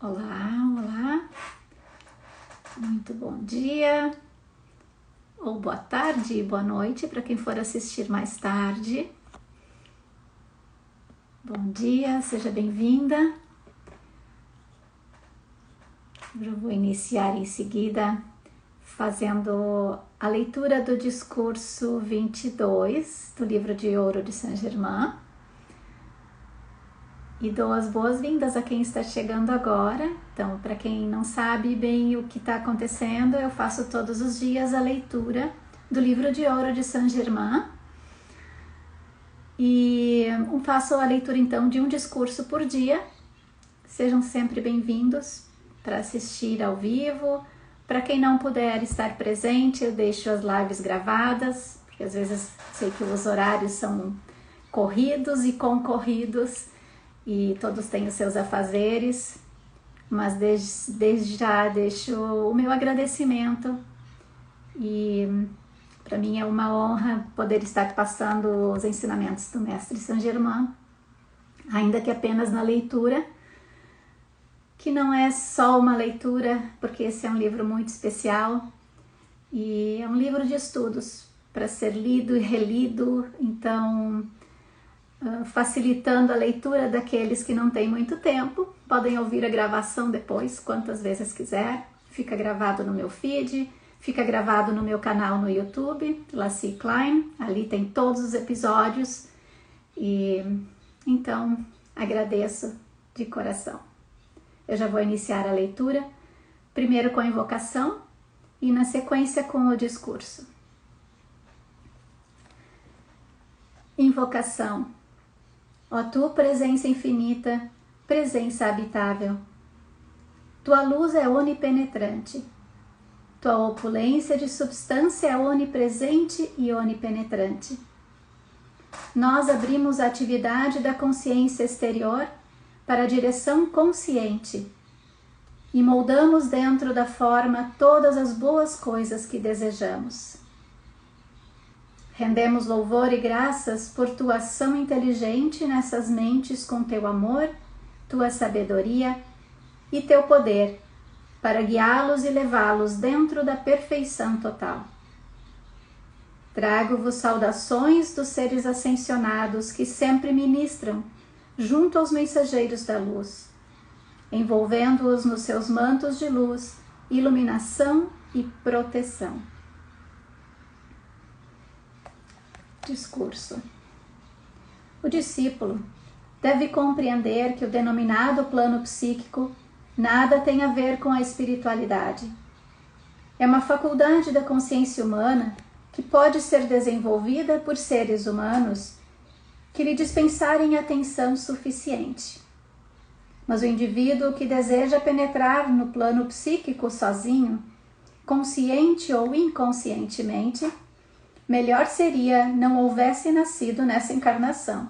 Olá, olá, muito bom dia, ou boa tarde, boa noite para quem for assistir mais tarde. Bom dia, seja bem-vinda. Eu vou iniciar em seguida fazendo a leitura do discurso 22 do livro de ouro de Saint-Germain. E dou as boas-vindas a quem está chegando agora. Então, para quem não sabe bem o que está acontecendo, eu faço todos os dias a leitura do livro de ouro de Saint-Germain. E faço a leitura, então, de um discurso por dia. Sejam sempre bem-vindos para assistir ao vivo. Para quem não puder estar presente, eu deixo as lives gravadas, porque às vezes sei que os horários são corridos e concorridos, e todos têm os seus afazeres, mas desde já deixo o meu agradecimento, e para mim é uma honra poder estar passando os ensinamentos do Mestre Saint-Germain, ainda que apenas na leitura, que não é só uma leitura, porque esse é um livro muito especial, e é um livro de estudos para ser lido e relido, então facilitando a leitura daqueles que não têm muito tempo. Podem ouvir a gravação depois, quantas vezes quiser. Fica gravado no meu feed, fica gravado no meu canal no YouTube, Laci Klein. Ali tem todos os episódios. E então agradeço de coração. Eu já vou iniciar a leitura, primeiro com a invocação e na sequência com o discurso. Invocação. Ó tu, presença infinita, presença habitável. Tua luz é onipenetrante. Tua opulência de substância é onipresente e onipenetrante. Nós abrimos a atividade da consciência exterior para a direção consciente e moldamos dentro da forma todas as boas coisas que desejamos. Rendemos louvor e graças por tua ação inteligente nessas mentes com teu amor, tua sabedoria e teu poder para guiá-los e levá-los dentro da perfeição total. Trago-vos saudações dos seres ascensionados que sempre ministram junto aos mensageiros da luz, envolvendo-os nos seus mantos de luz, iluminação e proteção. Discurso. O discípulo deve compreender que o denominado plano psíquico nada tem a ver com a espiritualidade. É uma faculdade da consciência humana que pode ser desenvolvida por seres humanos que lhe dispensarem atenção suficiente. Mas o indivíduo que deseja penetrar no plano psíquico sozinho, consciente ou inconscientemente, melhor seria não houvesse nascido nessa encarnação.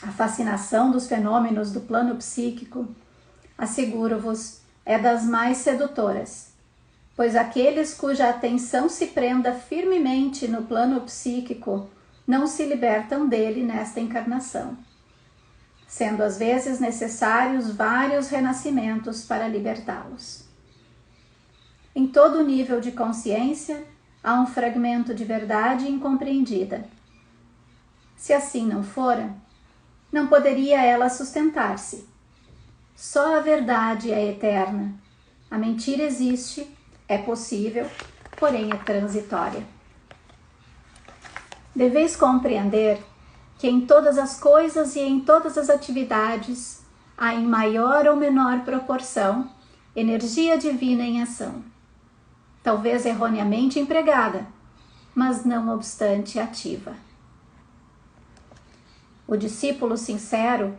A fascinação dos fenômenos do plano psíquico, asseguro-vos, é das mais sedutoras, pois aqueles cuja atenção se prenda firmemente no plano psíquico não se libertam dele nesta encarnação, sendo às vezes necessários vários renascimentos para libertá-los. Em todo nível de consciência, há um fragmento de verdade incompreendida. Se assim não fora, não poderia ela sustentar-se. Só a verdade é eterna. A mentira existe, é possível, porém é transitória. Deveis compreender que em todas as coisas e em todas as atividades há em maior ou menor proporção energia divina em ação. Talvez erroneamente empregada, mas não obstante ativa. O discípulo sincero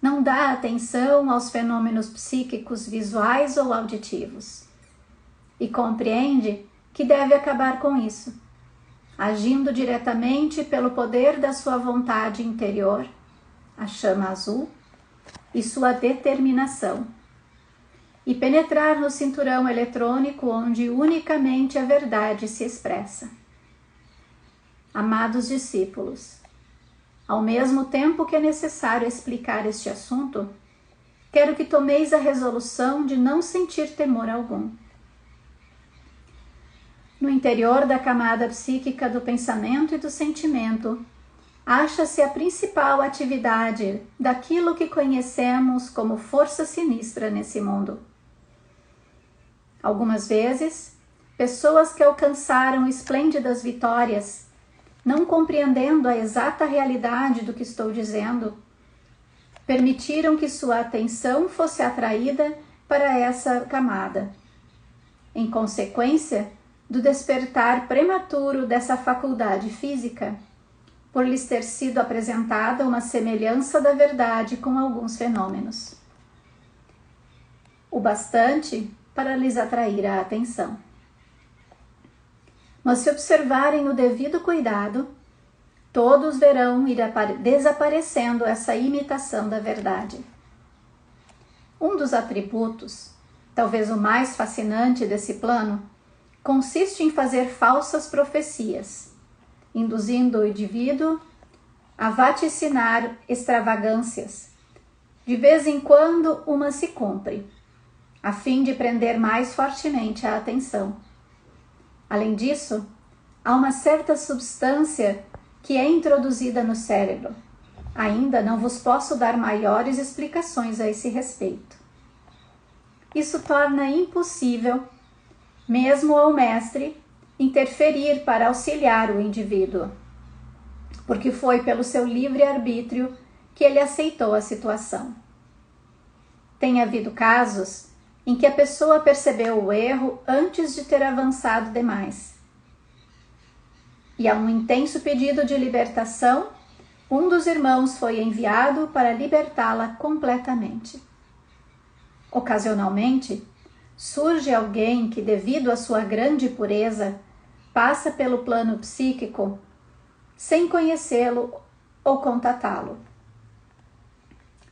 não dá atenção aos fenômenos psíquicos visuais ou auditivos e compreende que deve acabar com isso, agindo diretamente pelo poder da sua vontade interior, a chama azul, e sua determinação, e penetrar no cinturão eletrônico onde unicamente a verdade se expressa. Amados discípulos, ao mesmo tempo que é necessário explicar este assunto, quero que tomeis a resolução de não sentir temor algum. No interior da camada psíquica do pensamento e do sentimento, acha-se a principal atividade daquilo que conhecemos como força sinistra nesse mundo. Algumas vezes, pessoas que alcançaram esplêndidas vitórias, não compreendendo a exata realidade do que estou dizendo, permitiram que sua atenção fosse atraída para essa camada. Em consequência do despertar prematuro dessa faculdade física, por lhes ter sido apresentada uma semelhança da verdade com alguns fenômenos, o bastante para lhes atrair a atenção. Mas se observarem o devido cuidado, todos verão ir desaparecendo essa imitação da verdade. Um dos atributos, talvez o mais fascinante desse plano, consiste em fazer falsas profecias, induzindo o indivíduo a vaticinar extravagâncias. De vez em quando uma se cumpre, a fim de prender mais fortemente a atenção. Além disso, há uma certa substância que é introduzida no cérebro. Ainda não vos posso dar maiores explicações a esse respeito. Isso torna impossível, mesmo ao mestre, interferir para auxiliar o indivíduo, porque foi pelo seu livre-arbítrio que ele aceitou a situação. Tem havido casos em que a pessoa percebeu o erro antes de ter avançado demais. E a um intenso pedido de libertação, um dos irmãos foi enviado para libertá-la completamente. Ocasionalmente, surge alguém que, devido à sua grande pureza, passa pelo plano psíquico sem conhecê-lo ou contatá-lo.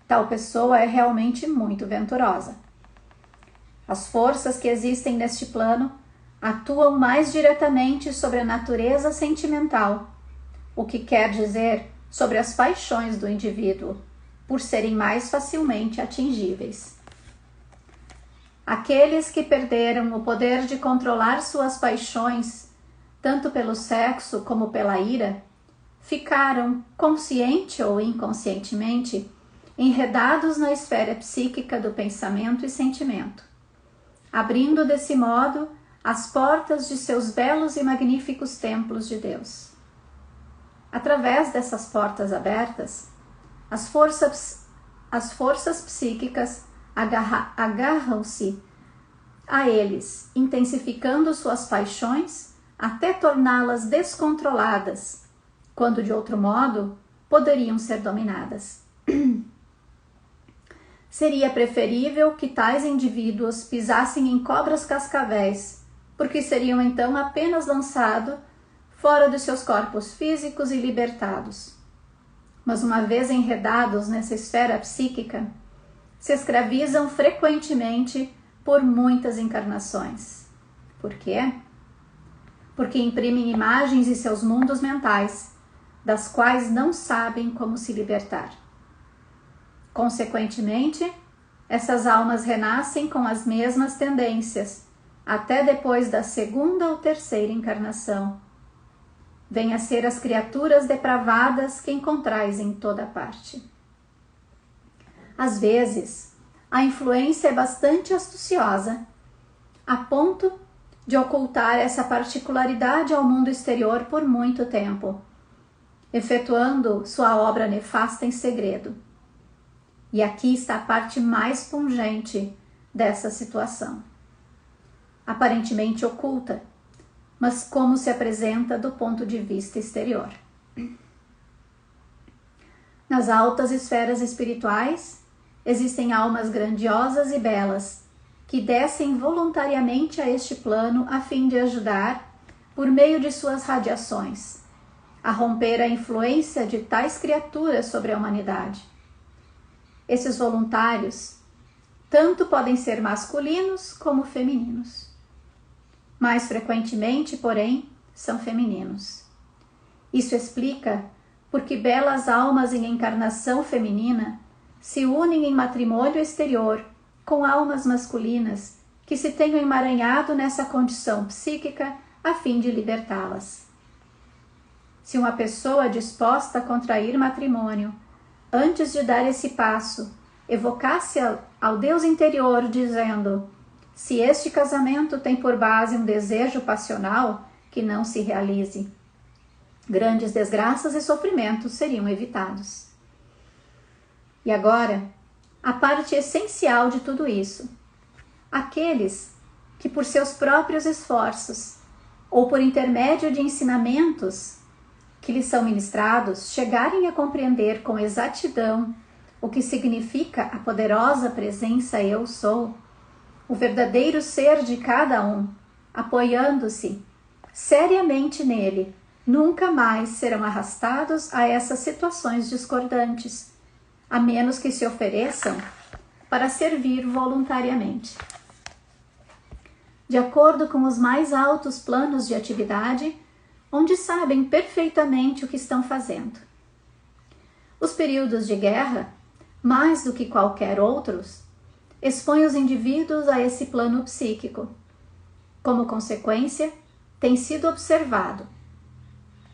Tal pessoa é realmente muito venturosa. As forças que existem neste plano atuam mais diretamente sobre a natureza sentimental, o que quer dizer sobre as paixões do indivíduo, por serem mais facilmente atingíveis. Aqueles que perderam o poder de controlar suas paixões, tanto pelo sexo como pela ira, ficaram, consciente ou inconscientemente, enredados na esfera psíquica do pensamento e sentimento, abrindo desse modo as portas de seus belos e magníficos templos de Deus. Através dessas portas abertas, as forças psíquicas agarram-se a eles, intensificando suas paixões até torná-las descontroladas, quando de outro modo poderiam ser dominadas. Seria preferível que tais indivíduos pisassem em cobras cascavéis, porque seriam então apenas lançados fora dos seus corpos físicos e libertados. Mas uma vez enredados nessa esfera psíquica, se escravizam frequentemente por muitas encarnações. Por quê? Porque imprimem imagens em seus mundos mentais, das quais não sabem como se libertar. Consequentemente, essas almas renascem com as mesmas tendências, até depois da segunda ou terceira encarnação. Vêm a ser as criaturas depravadas que encontrais em toda parte. Às vezes, a influência é bastante astuciosa, a ponto de ocultar essa particularidade ao mundo exterior por muito tempo, efetuando sua obra nefasta em segredo. E aqui está a parte mais pungente dessa situação. Aparentemente oculta, mas como se apresenta do ponto de vista exterior. Nas altas esferas espirituais, existem almas grandiosas e belas, que descem voluntariamente a este plano a fim de ajudar, por meio de suas radiações, a romper a influência de tais criaturas sobre a humanidade. Esses voluntários tanto podem ser masculinos como femininos. Mais frequentemente, porém, são femininos. Isso explica porque belas almas em encarnação feminina se unem em matrimônio exterior com almas masculinas que se tenham emaranhado nessa condição psíquica a fim de libertá-las. Se uma pessoa disposta a contrair matrimônio, antes de dar esse passo, evocasse ao Deus interior dizendo: se este casamento tem por base um desejo passional, que não se realize, grandes desgraças e sofrimentos seriam evitados. E agora, a parte essencial de tudo isso. Aqueles que por seus próprios esforços, ou por intermédio de ensinamentos que lhes são ministrados, chegarem a compreender com exatidão o que significa a poderosa presença Eu Sou, o verdadeiro ser de cada um, apoiando-se seriamente nele, nunca mais serão arrastados a essas situações discordantes, a menos que se ofereçam para servir voluntariamente. De acordo com os mais altos planos de atividade, onde sabem perfeitamente o que estão fazendo. Os períodos de guerra, mais do que qualquer outros, expõem os indivíduos a esse plano psíquico. Como consequência, tem sido observado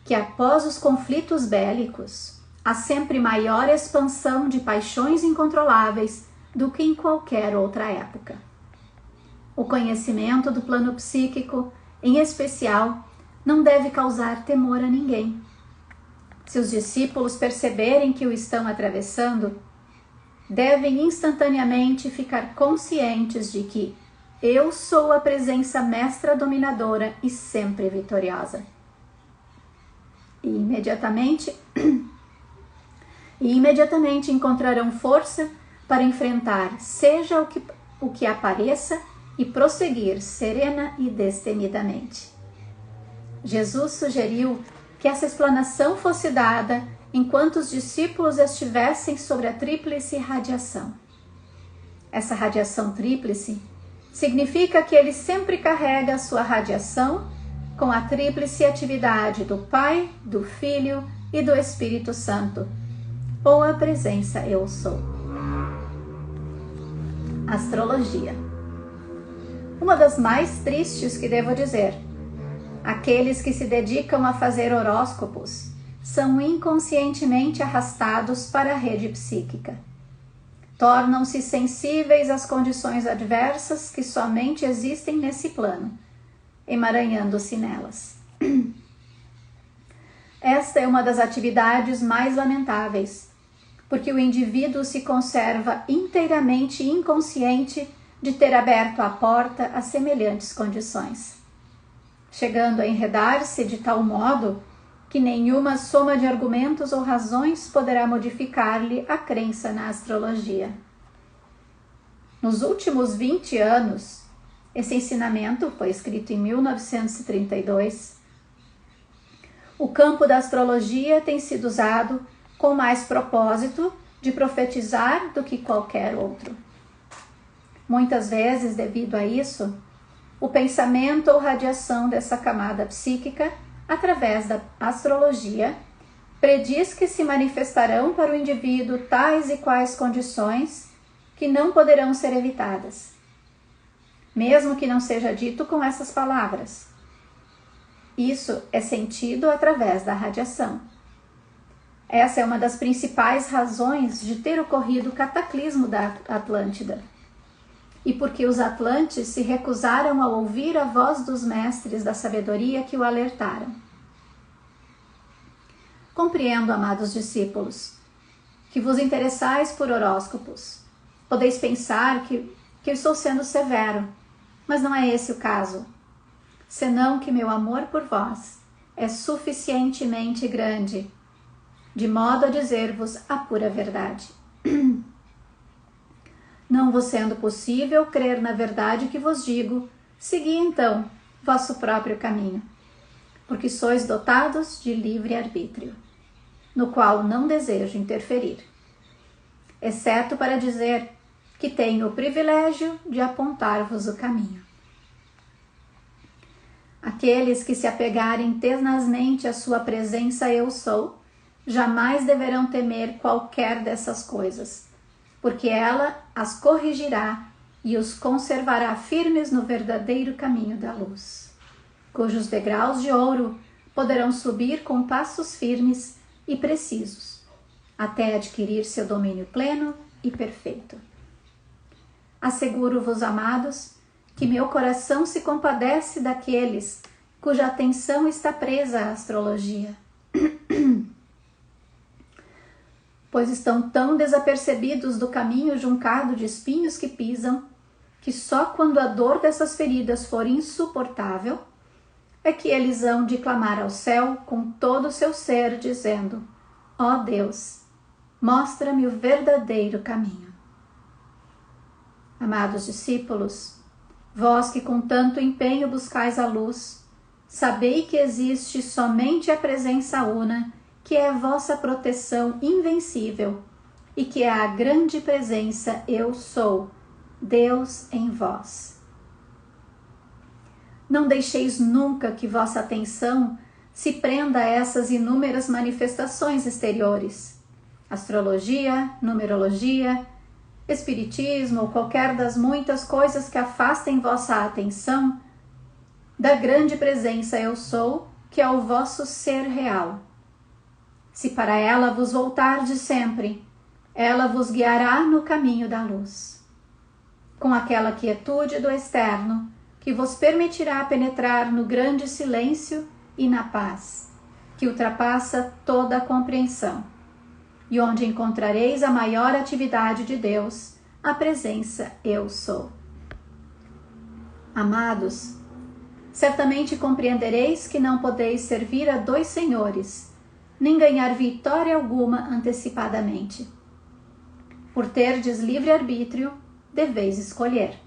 que após os conflitos bélicos, há sempre maior expansão de paixões incontroláveis do que em qualquer outra época. O conhecimento do plano psíquico, em especial, não deve causar temor a ninguém. Se os discípulos perceberem que o estão atravessando, devem instantaneamente ficar conscientes de que eu sou a presença mestra dominadora e sempre vitoriosa. E imediatamente encontrarão força para enfrentar seja o que apareça e prosseguir serena e destemidamente. Jesus sugeriu que essa explanação fosse dada enquanto os discípulos estivessem sobre a tríplice radiação. Essa radiação tríplice significa que ele sempre carrega a sua radiação com a tríplice atividade do Pai, do Filho e do Espírito Santo, ou a presença Eu Sou. Astrologia. Uma das mais tristes que devo dizer. Aqueles que se dedicam a fazer horóscopos são inconscientemente arrastados para a rede psíquica. Tornam-se sensíveis às condições adversas que somente existem nesse plano, emaranhando-se nelas. Esta é uma das atividades mais lamentáveis, porque o indivíduo se conserva inteiramente inconsciente de ter aberto a porta a semelhantes condições, chegando a enredar-se de tal modo que nenhuma soma de argumentos ou razões poderá modificar-lhe a crença na astrologia. Nos últimos 20 anos, esse ensinamento foi escrito em 1932, o campo da astrologia tem sido usado com mais propósito de profetizar do que qualquer outro. Muitas vezes, devido a isso, o pensamento ou radiação dessa camada psíquica, através da astrologia, prediz que se manifestarão para o indivíduo tais e quais condições que não poderão ser evitadas, mesmo que não seja dito com essas palavras. Isso é sentido através da radiação. Essa é uma das principais razões de ter ocorrido o cataclismo da Atlântida. E porque os atlantes se recusaram a ouvir a voz dos mestres da sabedoria que o alertaram. Compreendo, amados discípulos, que vos interessais por horóscopos. Podeis pensar que eu estou sendo severo, mas não é esse o caso. Senão que meu amor por vós é suficientemente grande, de modo a dizer-vos a pura verdade. Não vos sendo possível crer na verdade que vos digo, segui então vosso próprio caminho, porque sois dotados de livre arbítrio, no qual não desejo interferir, exceto para dizer que tenho o privilégio de apontar-vos o caminho. Aqueles que se apegarem tenazmente à sua presença Eu Sou, jamais deverão temer qualquer dessas coisas, porque ela as corrigirá e os conservará firmes no verdadeiro caminho da luz, cujos degraus de ouro poderão subir com passos firmes e precisos, até adquirir seu domínio pleno e perfeito. Asseguro-vos, amados, que meu coração se compadece daqueles cuja atenção está presa à astrologia, pois estão tão desapercebidos do caminho juncado de espinhos que pisam, que só quando a dor dessas feridas for insuportável, é que eles hão de clamar ao céu com todo o seu ser, dizendo: ó Deus, mostra-me o verdadeiro caminho. Amados discípulos, vós que com tanto empenho buscais a luz, sabei que existe somente a presença una, que é vossa proteção invencível, e que é a grande presença Eu Sou, Deus em vós. Não deixeis nunca que vossa atenção se prenda a essas inúmeras manifestações exteriores, astrologia, numerologia, espiritismo ou qualquer das muitas coisas que afastem vossa atenção da grande presença Eu Sou, que é o vosso ser real. Se para ela vos voltardes sempre, ela vos guiará no caminho da luz, com aquela quietude do externo que vos permitirá penetrar no grande silêncio e na paz, que ultrapassa toda a compreensão, e onde encontrareis a maior atividade de Deus, a presença Eu Sou. Amados, certamente compreendereis que não podeis servir a dois senhores, nem ganhar vitória alguma antecipadamente. Por terdes livre-arbítrio, deveis escolher.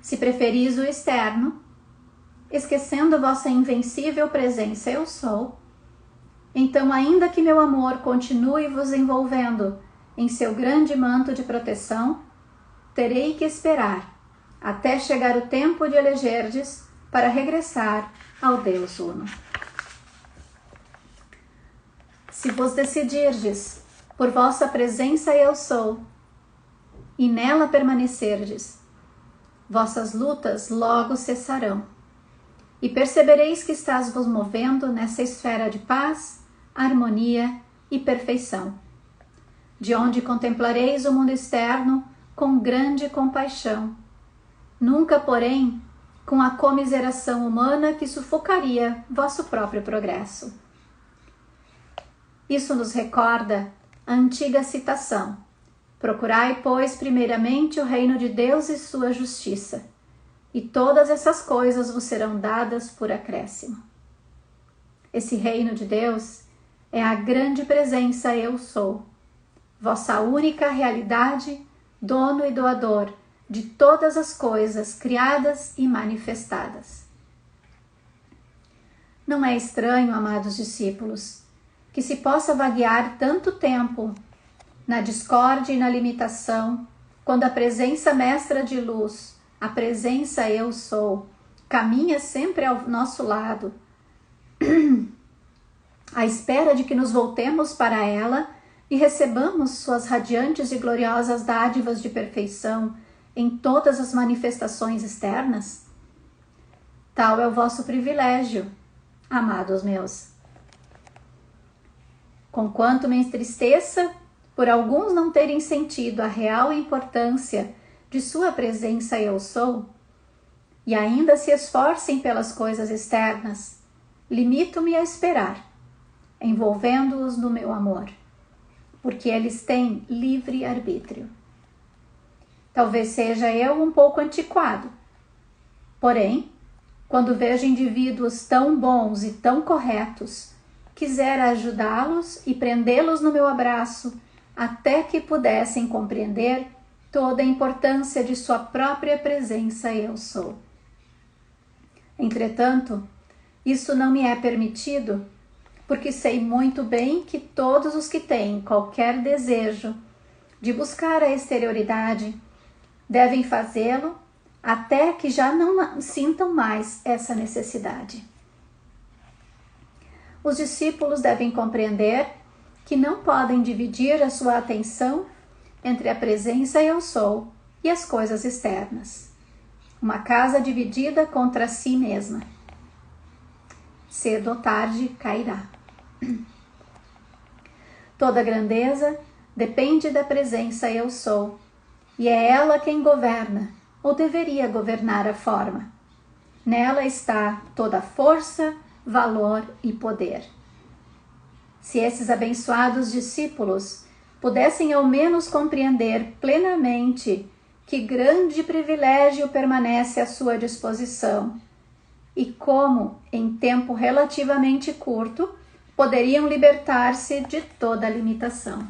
Se preferis o externo, esquecendo vossa invencível presença Eu Sou, então, ainda que meu amor continue vos envolvendo em seu grande manto de proteção, terei que esperar até chegar o tempo de elegerdes para regressar ao Deus Uno. Se vos decidirdes por vossa presença Eu Sou, e nela permanecerdes, vossas lutas logo cessarão, e percebereis que estás vos movendo nessa esfera de paz, harmonia e perfeição, de onde contemplareis o mundo externo com grande compaixão, nunca, porém, com a comiseração humana que sufocaria vosso próprio progresso. Isso nos recorda a antiga citação: procurai, pois, primeiramente o reino de Deus e sua justiça, e todas essas coisas vos serão dadas por acréscimo. Esse reino de Deus é a grande presença Eu Sou, vossa única realidade, dono e doador de todas as coisas criadas e manifestadas. Não é estranho, amados discípulos, que se possa vaguear tanto tempo na discórdia e na limitação, quando a presença mestra de luz, a presença Eu Sou, caminha sempre ao nosso lado, à espera de que nos voltemos para ela e recebamos suas radiantes e gloriosas dádivas de perfeição em todas as manifestações externas? Tal é o vosso privilégio, amados meus. Conquanto me entristeça por alguns não terem sentido a real importância de sua presença Eu Sou, e ainda se esforcem pelas coisas externas, limito-me a esperar, envolvendo-os no meu amor, porque eles têm livre arbítrio. Talvez seja eu um pouco antiquado, porém, quando vejo indivíduos tão bons e tão corretos, quisera ajudá-los e prendê-los no meu abraço, até que pudessem compreender toda a importância de sua própria presença Eu Sou. Entretanto, isso não me é permitido, porque sei muito bem que todos os que têm qualquer desejo de buscar a exterioridade devem fazê-lo até que já não sintam mais essa necessidade. Os discípulos devem compreender que não podem dividir a sua atenção entre a presença eu sou e as coisas externas. Uma casa dividida contra si mesma. Cedo ou tarde cairá. Toda grandeza depende da presença eu sou, e é ela quem governa, ou deveria governar a forma. Nela está toda força, valor e poder. Se esses abençoados discípulos pudessem ao menos compreender plenamente que grande privilégio permanece à sua disposição e como, em tempo relativamente curto, poderiam libertar-se de toda limitação.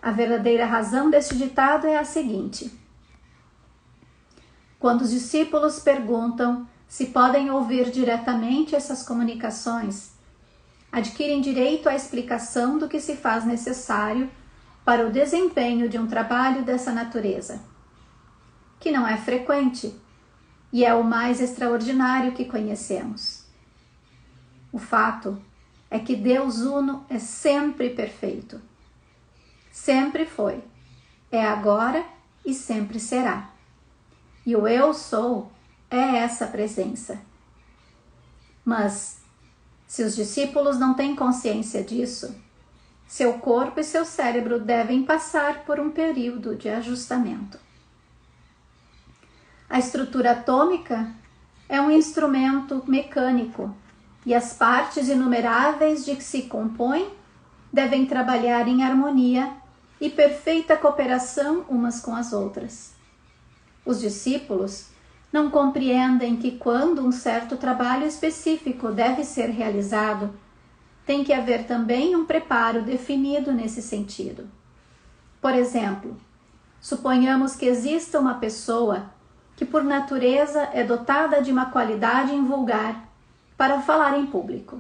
A verdadeira razão deste ditado é a seguinte: quando os discípulos perguntam se podem ouvir diretamente essas comunicações, adquirem direito à explicação do que se faz necessário para o desempenho de um trabalho dessa natureza, que não é frequente e é o mais extraordinário que conhecemos. O fato é que Deus Uno é sempre perfeito. Sempre foi, é agora e sempre será. E o Eu Sou é essa presença. Mas, se os discípulos não têm consciência disso, seu corpo e seu cérebro devem passar por um período de ajustamento. A estrutura atômica é um instrumento mecânico e as partes inumeráveis de que se compõe devem trabalhar em harmonia e perfeita cooperação umas com as outras. Os discípulos não compreendem que quando um certo trabalho específico deve ser realizado, tem que haver também um preparo definido nesse sentido. Por exemplo, suponhamos que exista uma pessoa que por natureza é dotada de uma qualidade invulgar para falar em público.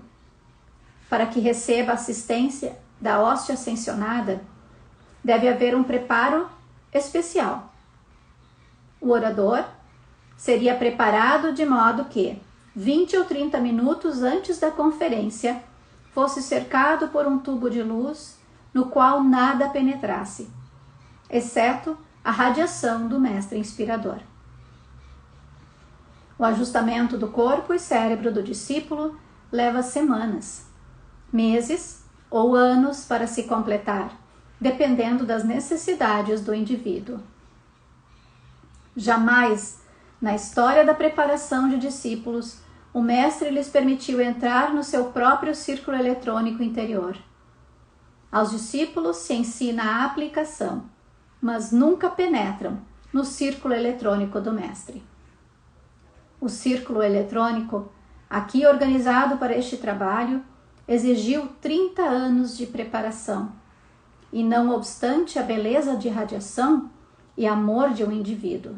Para que receba assistência da hóstia ascensionada, deve haver um preparo especial. O orador seria preparado de modo que, 20 ou 30 minutos antes da conferência, fosse cercado por um tubo de luz no qual nada penetrasse, exceto a radiação do mestre inspirador. O ajustamento do corpo e cérebro do discípulo leva semanas, meses ou anos para se completar, dependendo das necessidades do indivíduo. Jamais, na história da preparação de discípulos, o mestre lhes permitiu entrar no seu próprio círculo eletrônico interior. Aos discípulos se ensina a aplicação, mas nunca penetram no círculo eletrônico do mestre. O círculo eletrônico, aqui organizado para este trabalho, exigiu 30 anos de preparação, e não obstante a beleza de radiação e amor de um indivíduo.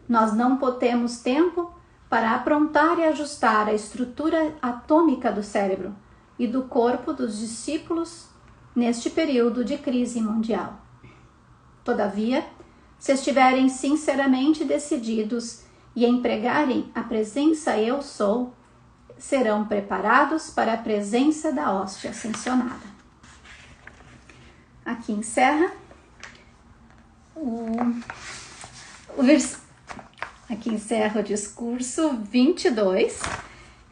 Nós não temos tempo para aprontar e ajustar a estrutura atômica do cérebro e do corpo dos discípulos neste período de crise mundial. Todavia, se estiverem sinceramente decididos e empregarem a presença Eu Sou, serão preparados para a presença da hóstia ascensionada. Aqui encerra aqui encerra o discurso 22.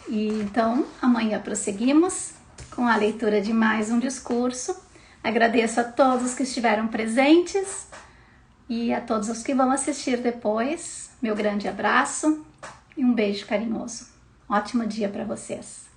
E então, amanhã prosseguimos com a leitura de mais um discurso. Agradeço a todos que estiveram presentes e a todos os que vão assistir depois. Meu grande abraço e um beijo carinhoso. Ótimo dia para vocês.